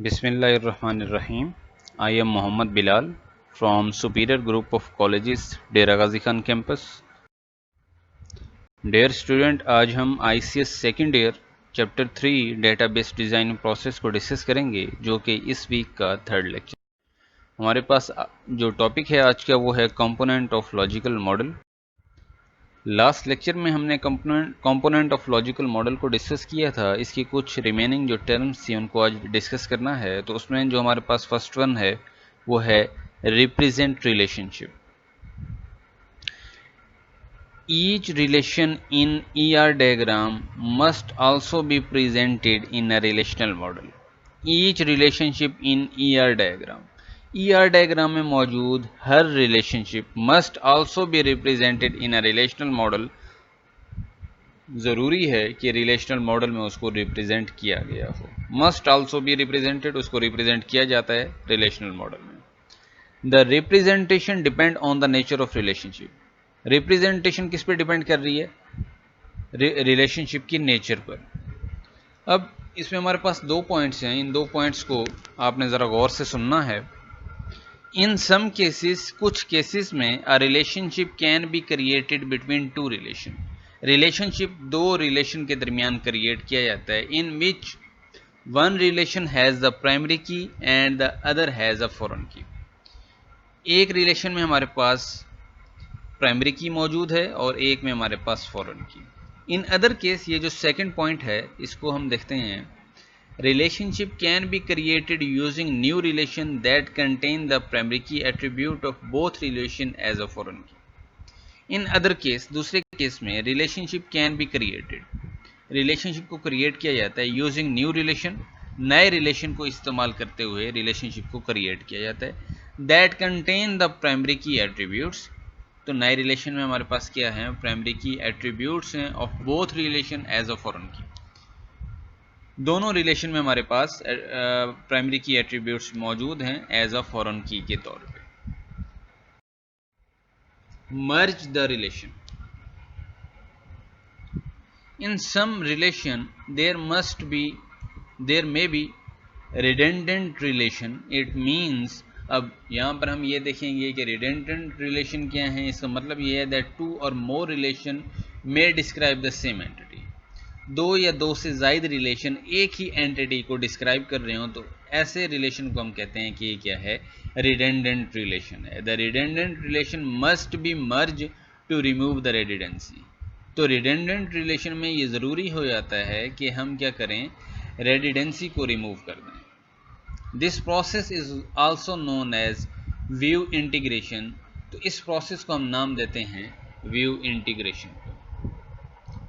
Bismillahirrahmanirrahim. I am Mohammad Bilal from Superior Group of Colleges, Dera Ghazi Khan campus. Dear student, आज हम ICS second year chapter 3 database design process को discuss करेंगे, जो कि इस week का third lecture. हमारे पास जो टॉपिक है आज का वो है component of logical model. Last lecture में हमने कंपोनेंट ऑफ लॉजिकल मॉडल को डिस्कस किया था। इसकी कुछ रिमेनिंग जो टर्म्स थी उनको आज डिस्कस करना है। तो उसमें जो हमारे पास फर्स्ट वन है वो है represent relationship. Each relation in ER diagram must also be presented in a relational model. Each relationship in ER diagram, ER diagram में मौजूद हर relationship must also be represented in a relational model. ज़रूरी है कि relational model में उसको represent किया गया हो। मस्ट आल्सो बी रिप्रेजेंटेड, उसको रिप्रेजेंट किया जाता है रिलेशनल मॉडल में। The representation depend on the nature of relationship. Representation किस पे डिपेंड कर रही है? रिलेशनशिप की नेचर पर। अब इसमें हमारे पास दो पॉइंट्स हैं। इन दो पॉइंट्स को आपने ज़रा गौर से सुनना है। इन सम केसेस, कुछ केसेस में a relationship can be created between two relation. Relationship दो रिलेशन के दरमियान क्रिएट किया जाता है। In which one relation has the primary key and the other has a foreign key. एक रिलेशन में हमारे पास प्राइमरी की मौजूद है और एक में हमारे पास फॉरेन की। इन अदर केस, ये जो सेकंड पॉइंट है इसको हम देखते हैं। Relationship can be created using new relation that contain the primary key attribute of both relation as a foreign key. In other case, दूसरे केस में relationship can be created, relationship को create किया जाता है using new relation, नए relation को इस्तेमाल करते हुए relationship को create किया जाता है, that contain the primary key attributes। तो नए relation में हमारे पास क्या है? primary key attributes हैं of both relation as a foreign key। दोनों रिलेशन में हमारे पास प्राइमरी की एट्रीब्यूट्स मौजूद हैं एज अ फॉरेन की के तौर पे। Merge the relation. In some relation there may be redundant relation. It means, अब यहाँ पर हम ये देखेंगे कि रिडेंडेंट रिलेशन क्या है। इसका मतलब ये है दैट टू और more relation may describe the same entity. दो या दो से ज़ायद रिलेशन एक ही एंटिटी को डिस्क्राइब कर रहे हो तो ऐसे रिलेशन को हम कहते हैं कि ये क्या है? रिडेंडेंट रिलेशन है। The redundant relation must be merge to remove the redundancy. तो रिडेंडेंट रिलेशन में ये ज़रूरी हो जाता है कि हम क्या करें? रेडिडेंसी को रिमूव कर दें। This process is also known as view integration. तो इस प्रोसेस को हम नाम देते हैं view integration.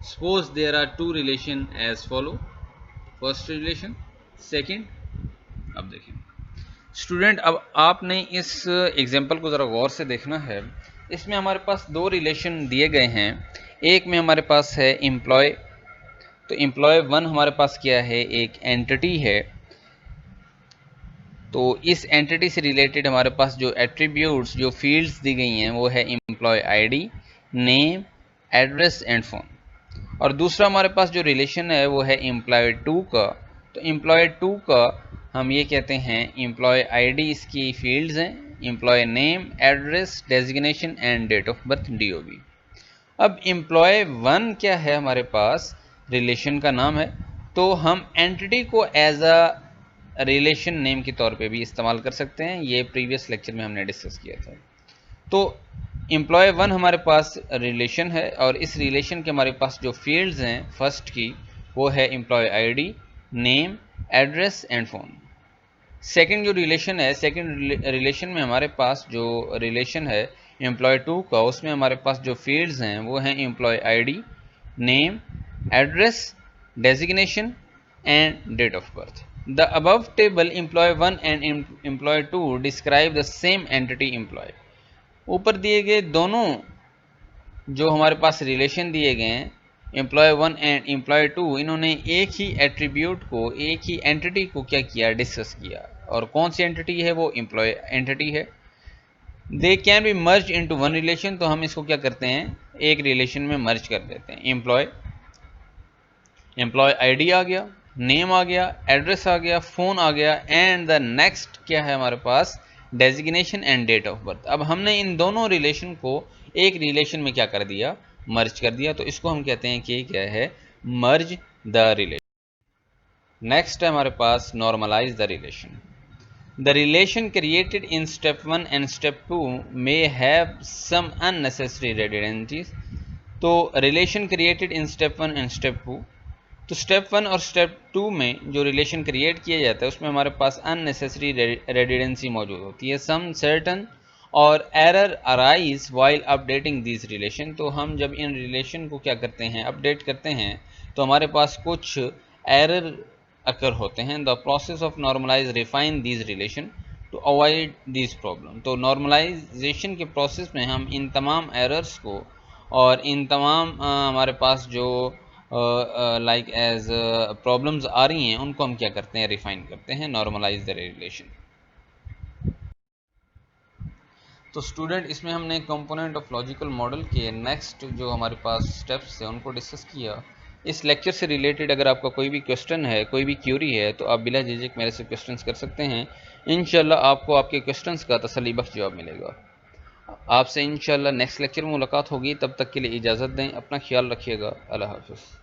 Suppose there are two relation as follow. First relation, second। अब देखें स्टूडेंट, अब आपने इस एग्जाम्पल को ज़रा गौर से देखना है। इसमें हमारे पास दो रिलेशन दिए गए हैं। एक में हमारे पास है एम्प्लॉय। तो एम्प्लॉय वन हमारे पास क्या है? एक एंटिटी है। तो इस एंटिटी से रिलेटेड हमारे पास जो एट्रीब्यूट्स, जो फील्ड्स दी गई हैं वो है employ ID, name, address and phone. और दूसरा हमारे पास जो रिलेशन है वो है एम्प्लॉय टू का। तो एम्प्लॉय टू का हम ये कहते हैं एम्प्लॉय आईडी इसकी फील्ड्स हैं, employ name, address, designation and date of birth DOB। अब एम्प्लॉय वन क्या है? हमारे पास रिलेशन का नाम है। तो हम एंटिटी को एज अ रिलेशन नेम के तौर पे भी इस्तेमाल कर सकते हैं। ये प्रीवियस लेक्चर में हमने डिस्कस किया था। तो एम्प्लॉय वन हमारे पास रिलेशन है और इस रिलेशन के हमारे पास जो फील्ड्स हैं फर्स्ट की वो है employ ID, name, address and phone. Second जो रिलेशन है, सेकंड रिलेशन में हमारे पास जो रिलेशन है एम्प्लॉय टू का, उसमें हमारे पास जो फील्ड्स हैं वो हैं employ ID, name, address, designation and date of birth. The above table employ one and employ two describe the same entity employ. ऊपर दिए गए दोनों जो हमारे पास रिलेशन दिए गए हैं employ one and employ two, इन्होंने एक ही एट्रीब्यूट को, एक ही एंटिटी को क्या किया? डिस्कस किया। और कौन सी एंटिटी है? वो एम्प्लॉय एंटिटी है। They can be merge into one relation. तो हम इसको क्या करते हैं? एक रिलेशन में मर्ज कर देते हैं। एम्प्लॉय आईडी आ गया, नेम आ गया, एड्रेस आ गया, फ़ोन आ गया, एंड द नेक्स्ट क्या है हमारे पास, designation and date of birth. अब हमने इन दोनों रिलेशन को एक रिलेशन में क्या कर दिया, मर्ज कर दिया, तो इसको हम कहते हैं कि क्या है, मर्ज द रिलेशन। नेक्स्ट है हमारे पास normalise the relation. The relation created in step 1 and step 2 may have some unnecessary redundancies. तो relation created in step 1 and step 2, तो स्टेप 1 और स्टेप 2 में जो रिलेशन क्रिएट किया जाता है उसमें हमारे पास अननेसेसरी रेडिडेंसी मौजूद होती है, सम सर्टन और error arise while updating this relation. तो हम जब इन रिलेशन को क्या करते हैं, अपडेट करते हैं, तो हमारे पास कुछ एरर अकर होते हैं। The process of normalize refine these relation to avoid this problem. तो नॉर्मलाइजेशन के प्रोसेस में हम इन तमाम एरर्स को और इन तमाम हमारे पास जो लाइक एज प्रॉब्लम्स आ रही हैं उनको हम क्या करते हैं, रिफाइन करते हैं, नॉर्मलाइज द रिलेशन। तो स्टूडेंट इसमें हमने कंपोनेंट ऑफ लॉजिकल मॉडल के नेक्स्ट जो हमारे पास स्टेप्स थे उनको डिस्कस किया। इस लेक्चर से रिलेटेड अगर आपका कोई भी क्वेश्चन है, कोई भी क्यूरी है, तो आप बिला झिझक मेरे से क्वेश्चंस कर सकते हैं। इंशाल्लाह आपको आपके क्वेश्चंस का तसल्ली बख्श जवाब मिलेगा। आपसे इंशाल्लाह नेक्स्ट लेक्चर में मुलाकात होगी, तब तक के लिए इजाज़त दें, अपना ख्याल रखिएगा, अल्लाह हाफ़िज़।